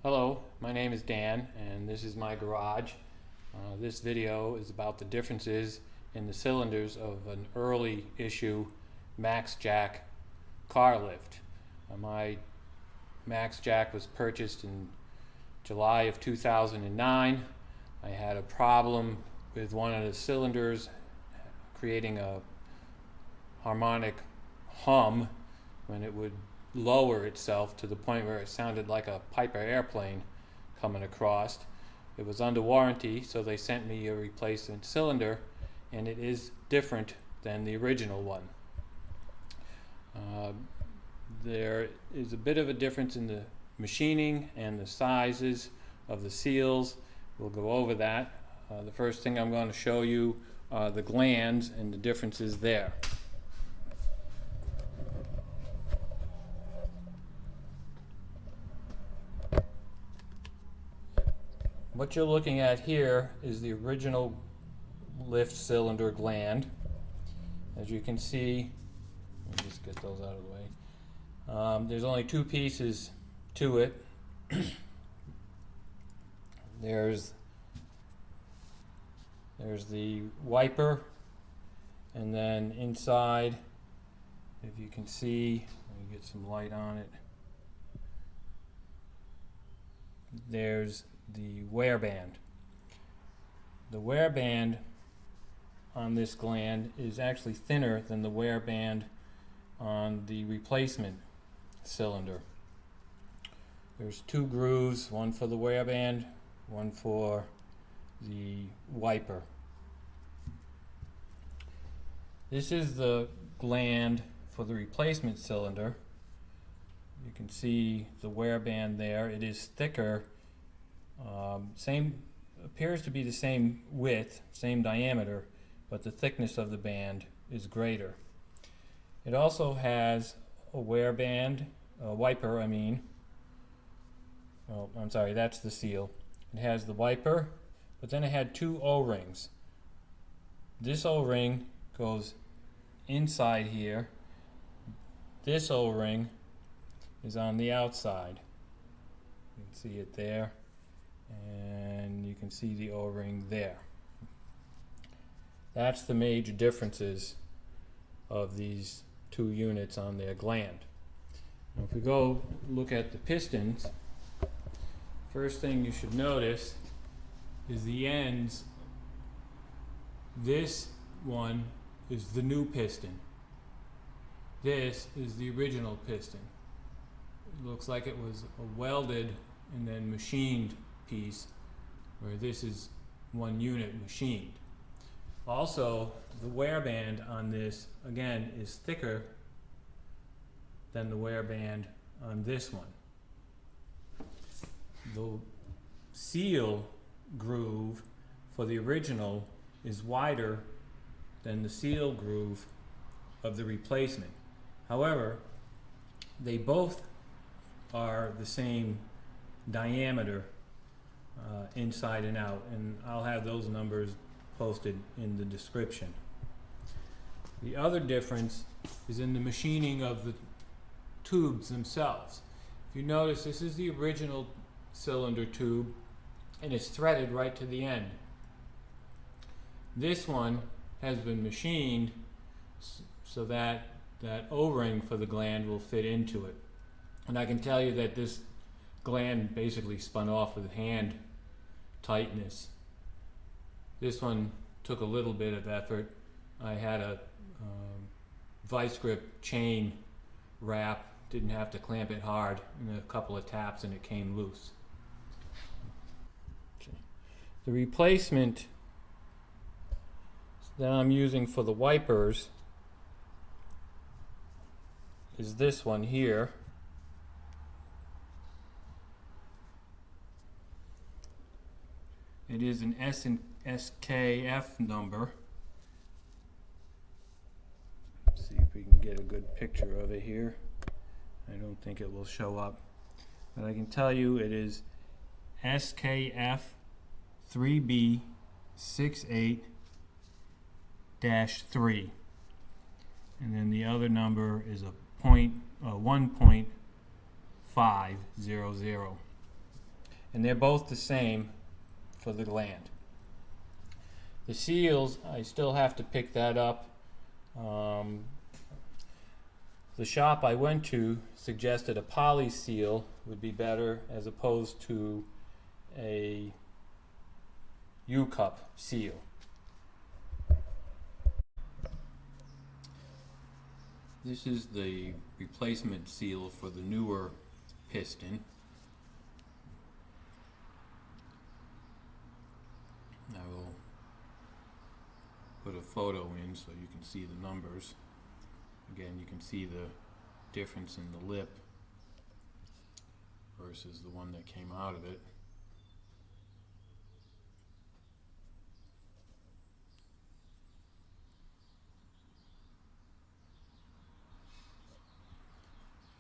Hello, my name is Dan and this is my garage. This video is about the differences in the cylinders of an early issue MaxJax car lift. My MaxJax was purchased in July of 2009. I had a problem with one of the cylinders creating a harmonic hum when it would lower itself to the point where it sounded like a Piper airplane coming across. It was under warranty, so they sent me a replacement cylinder, and it is different than the original one. There is a bit of a difference in the machining and the sizes of the seals. We'll go over that. The first thing I'm going to show you are the glands and the differences there. What you're looking at here is the original lift cylinder gland. As you can see, let me just get those out of the way. There's only two pieces to it. There's the wiper, and then inside, if you can see, let me get some light on it, there's the wear band. The wear band on this gland is actually thinner than the wear band on the replacement cylinder. There's two grooves, one for the wear band, one for the wiper. This is the gland for the replacement cylinder. You can see the wear band there. It is thicker. Appears to be the same width, same diameter, but the thickness of the band is greater. It also has a wear band, a wiper, I mean. Oh, I'm sorry, that's the seal. It has the wiper, but then it had two O-rings. This O-ring goes inside here. This O-ring is on the outside. You can see it there, and you can see the O-ring there. That's the major differences of these two units on their gland. Now if we go look at the pistons, first thing you should notice is the ends. This one is the new piston. This is the original piston. It looks like it was a welded and then machined piece, where this is one unit machined. Also, the wear band on this, again, is thicker than the wear band on this one. The seal groove for the original is wider than the seal groove of the replacement. However, they both are the same diameter inside and out, and I'll have those numbers posted in the description. The other difference is in the machining of the tubes themselves. If you notice, this is the original cylinder tube, and it's threaded right to the end. This one has been machined so that that O-ring for the gland will fit into it. And I can tell you that this gland basically spun off with hand tightness. This one took a little bit of effort. I had a vice grip chain wrap, didn't have to clamp it hard, and a couple of taps and it came loose. Okay. The replacement that I'm using for the wipers is this one here. It is an SKF number. Let's see if we can get a good picture of it here. I don't think it will show up, but I can tell you it is SKF 3B68-3, and then the other number is a 1.500. and they're both the same for the gland. The seals, I still have to pick that up. The shop I went to suggested a poly seal would be better as opposed to a U-cup seal. This is the replacement seal for the newer piston. I will put a photo in so you can see the numbers. Again, you can see the difference in the lip versus the one that came out of it.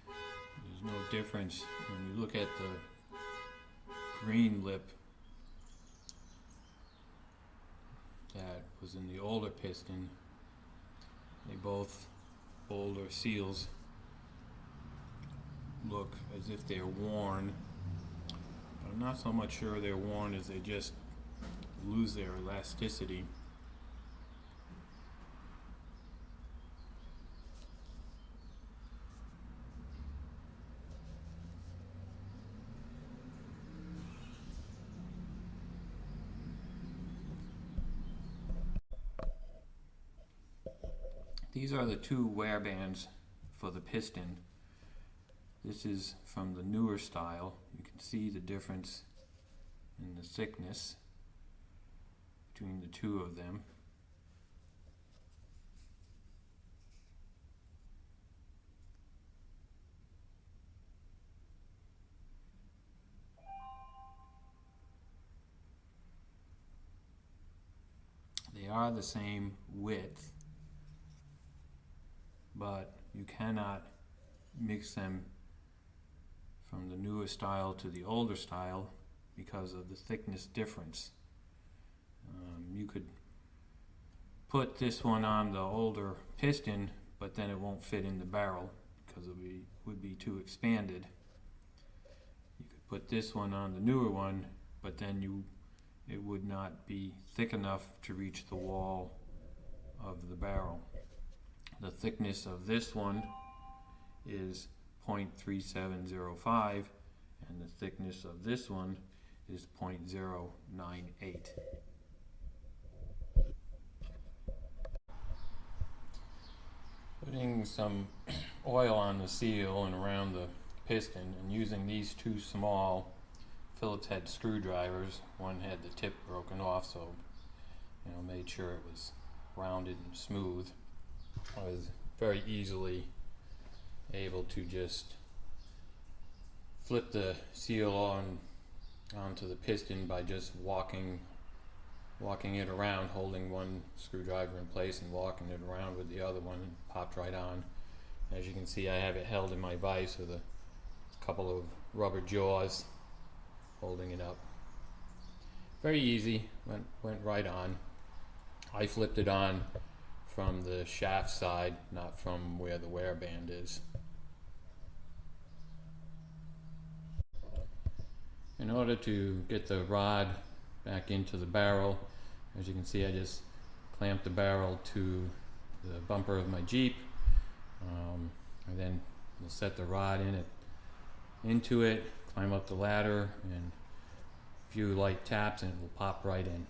There's no difference when you look at the green lip that was in the older piston. They both older seals look as if they're worn. I'm not so much sure they're worn as they just lose their elasticity. These are the two wear bands for the piston. This is from the newer style. You can see the difference in the thickness between the two of them. They are the same width, but you cannot mix them from the newer style to the older style because of the thickness difference. You could put this one on the older piston, but then it won't fit in the barrel because it would be too expanded. You could put this one on the newer one, but then it would not be thick enough to reach the wall of the barrel. The thickness of this one is 0.3705 and the thickness of this one is 0.098. Putting some oil on the seal and around the piston and using these two small Phillips head screwdrivers. One had the tip broken off, so made sure it was rounded and smooth. I was very easily able to just flip the seal onto the piston by just walking it around, holding one screwdriver in place and walking it around with the other one, and popped right on. As you can see, I have it held in my vise with a couple of rubber jaws holding it up. Very easy, went right on. I flipped it on from the shaft side, not from where the wear band is. In order to get the rod back into the barrel, as you can see, I just clamped the barrel to the bumper of my Jeep. And then we'll set the rod into it, climb up the ladder, and a few light taps and it will pop right in.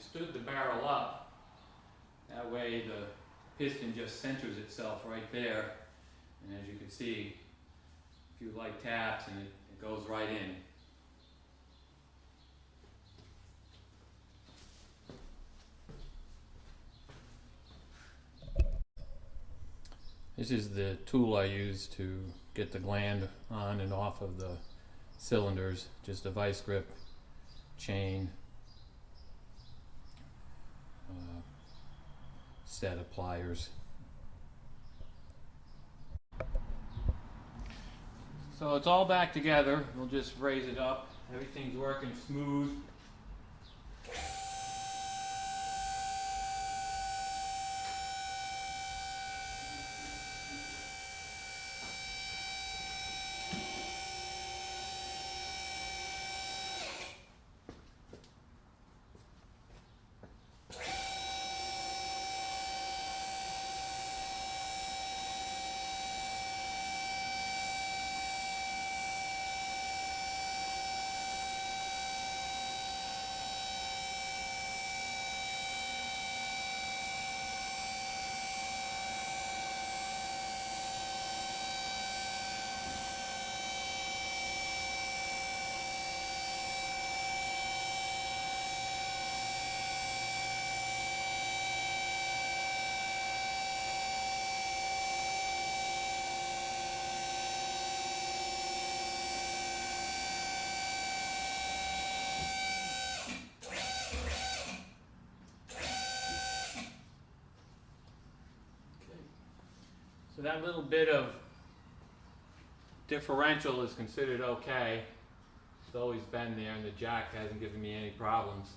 stood the barrel up. That way the piston just centers itself right there. And as you can see, a few light taps and it goes right in. This is the tool I use to get the gland on and off of the cylinders. Just a vice grip, chain, set of pliers. So it's all back together. We'll just raise it up. Everything's working smooth. So that little bit of differential is considered okay. It's always been there and the jack hasn't given me any problems.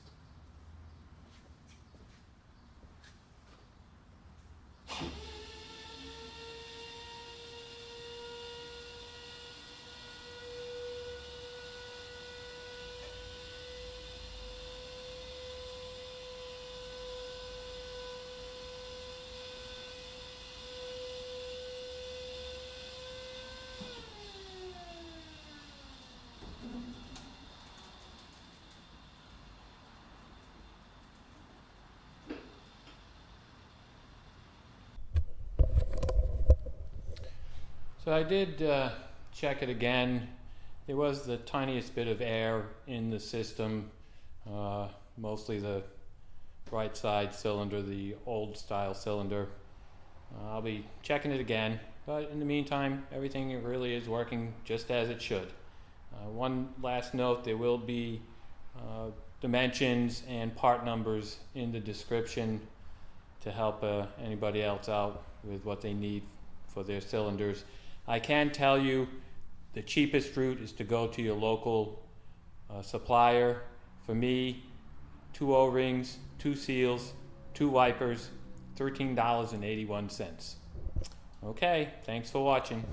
So I did check it again. There was the tiniest bit of air in the system, mostly the right side cylinder, the old style cylinder. I'll be checking it again, but in the meantime, everything really is working just as it should. One last note, there will be dimensions and part numbers in the description to help anybody else out with what they need for their cylinders. I can tell you the cheapest route is to go to your local supplier. For me, 2 O-rings, 2 seals, 2 wipers, $13.81. Okay, thanks for watching.